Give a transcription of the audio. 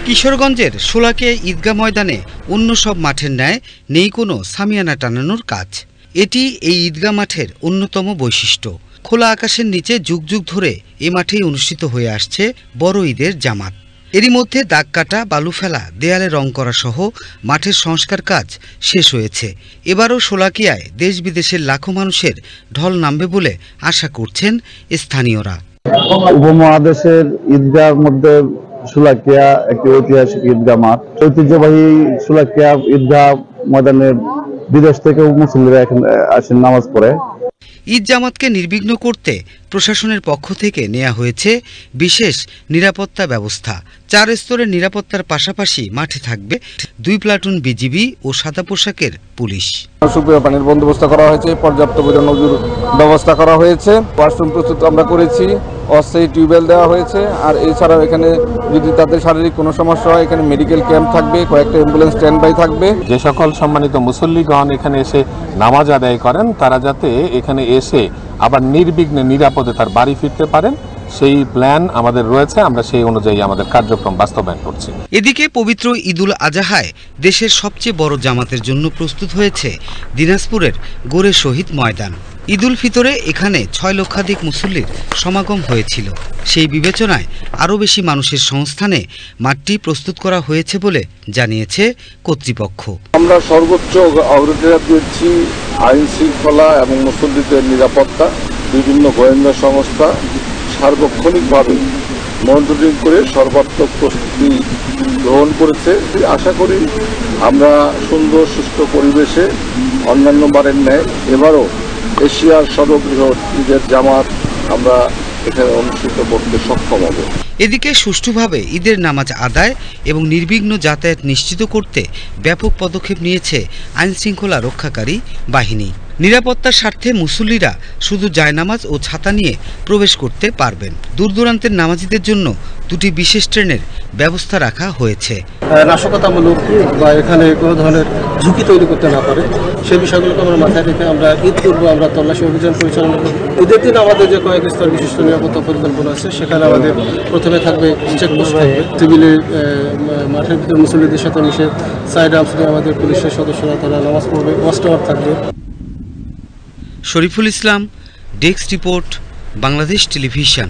কিশোরগঞ্জের শোলাকিয়া ঈদগাহ ময়দানে অন্য সব মাঠের ন্যায় নেই কোনো সামিয়ানা টানানোর কাজ। এটি এই ঈদগাহ মাঠের অন্যতম বৈশিষ্ট্য। খোলা আকাশের নিচে যুগ যুগ ধরে এ মাঠেই অনুষ্ঠিত হয়ে আসছে বড় ঈদের জামাত। এরই মধ্যে দাগ কাটা, বালু ফেলা, দেয়ালে রং করা সহ মাঠের সংস্কার কাজ শেষ হয়েছে। এবারও শোলাকিয়ায় দেশ বিদেশের লাখো মানুষের ঢল নামবে বলে আশা করছেন স্থানীয়রা। উপমহাদেশের ঈদগাহের মধ্যে শোলাকিয়া একটি ঐতিহাসিক ঈদগাহ মাঠ। ঐতিহ্যবাহী শোলাকিয়া ঈদগাহ ময়দানে বিদেশ থেকে মুসল্লিরা এখানে আসেন নামাজ পড়ে। ঈদ জামাতকে নির্বিঘ্ন করতে প্রশাসনের পক্ষ থেকে নেওয়া হয়েছে বিশেষ নিরাপত্তা ব্যবস্থা। 4 স্তরের নিরাপত্তার পাশাপাশি মাঠে থাকবে 2 প্লাটুন বিজিবি ও সাদা পোশাকের পুলিশ। সুপেয় পানির বন্দোবস্ত করা হয়েছে, পর্যাপ্ত নজর ব্যবস্থা করা হয়েছে, ওয়াশরুম প্রস্তুত আমরা করেছি, অস্থায়ী টিউবওয়েল দেওয়া হয়েছে। আর এছাড়াও এখানে যদি তাদের শারীরিক কোনো সমস্যা হয় এখানে মেডিকেল ক্যাম্প থাকবে, কয়েকটা অ্যাম্বুলেন্স স্ট্যান্ড বাই থাকবে। যে সকল সম্মানিত মুসল্লিগণ এখানে এসে নামাজ আদায় করেন তারা যাতে এখানে এসে আবার নির্বিঘ্নে নিরাপদে তার বাড়ি ফিরতে পারেন সেই প্ল্যান আমাদের রয়েছে। আমরা সেই অনুযায়ী আমাদের কার্যক্রম বাস্তবায়ন করছি। এদিকে পবিত্র ঈদুল আজহায় দেশের সবচেয়ে বড় জামাতের জন্য প্রস্তুত হয়েছে দিনাজপুরের গোরে শহীদ ময়দান। ঈদুল ফিতরে এখানে 6 লক্ষাধিক মুসল্লির সমাগম হয়েছিল। সেই বিবেচনায় আরও বেশি মানুষের সংস্থানে মাঠটি প্রস্তুত করা হয়েছে বলে জানিয়েছে কর্তৃপক্ষ। আমরা সর্বোচ্চ অগ্রাধিকার দিচ্ছি আইন শৃঙ্খলা এবং মুসল্লিদের নিরাপত্তা। বিভিন্ন গোয়েন্দা সংস্থা সার্বক্ষণিকভাবে মনিটরিং করে সর্বাত্মক প্রস্তুতি গ্রহণ করেছে। আশা করি আমরা সুন্দর সুষ্ঠু পরিবেশে অন্যান্য বারের ন্যায় এবারও এশিয়ার সর্ববৃহৎ ঈদের জামাত আমরা এখানে অনুষ্ঠিত করতে সক্ষম হব। এদিকে সুষ্ঠুভাবে ঈদের নামাজ আদায় এবং নির্বিঘ্ন যাতায়াত নিশ্চিত করতে ব্যাপক পদক্ষেপ নিয়েছে আইনশৃঙ্খলা রক্ষাকারী বাহিনী। নিরাপত্তার স্বার্থে মুসল্লিরা শুধু জায়নামাজ ও ছাতা নিয়ে প্রবেশ করতে পারবেন। দূর দূরান্তের নামাজিদের জন্য 2টি বিশেষ ট্রেনের ব্যবস্থা রাখা হয়েছে। নাশকতামূলক বা এখানে কোনো ধরনের ঝুঁকি তৈরি করতে না পারে সেই বিষয়গুলোকে আমরা মাথায় রেখে আমরা ঈদ পূর্ব আমরা তল্লাশি অভিযান পরিচালনা করব। ঈদের দিন আমাদের যে কয়েক স্তর বিশিষ্ট নিরাপত্তা পরিকল্পনা আছে সেখানে আমাদের প্রথমে থাকবে চেকপোস্ট থাকবে, টেবিলে মাঠের ভিতরে মুসল্লিদের সাথে মিশে সাইড আর্মস নিয়ে আমাদের পুলিশের সদস্যরা তারা নামাজ পড়বে, ওয়াচ টাওয়ার থাকবে। Shariful Islam, desk report, Bangladesh television.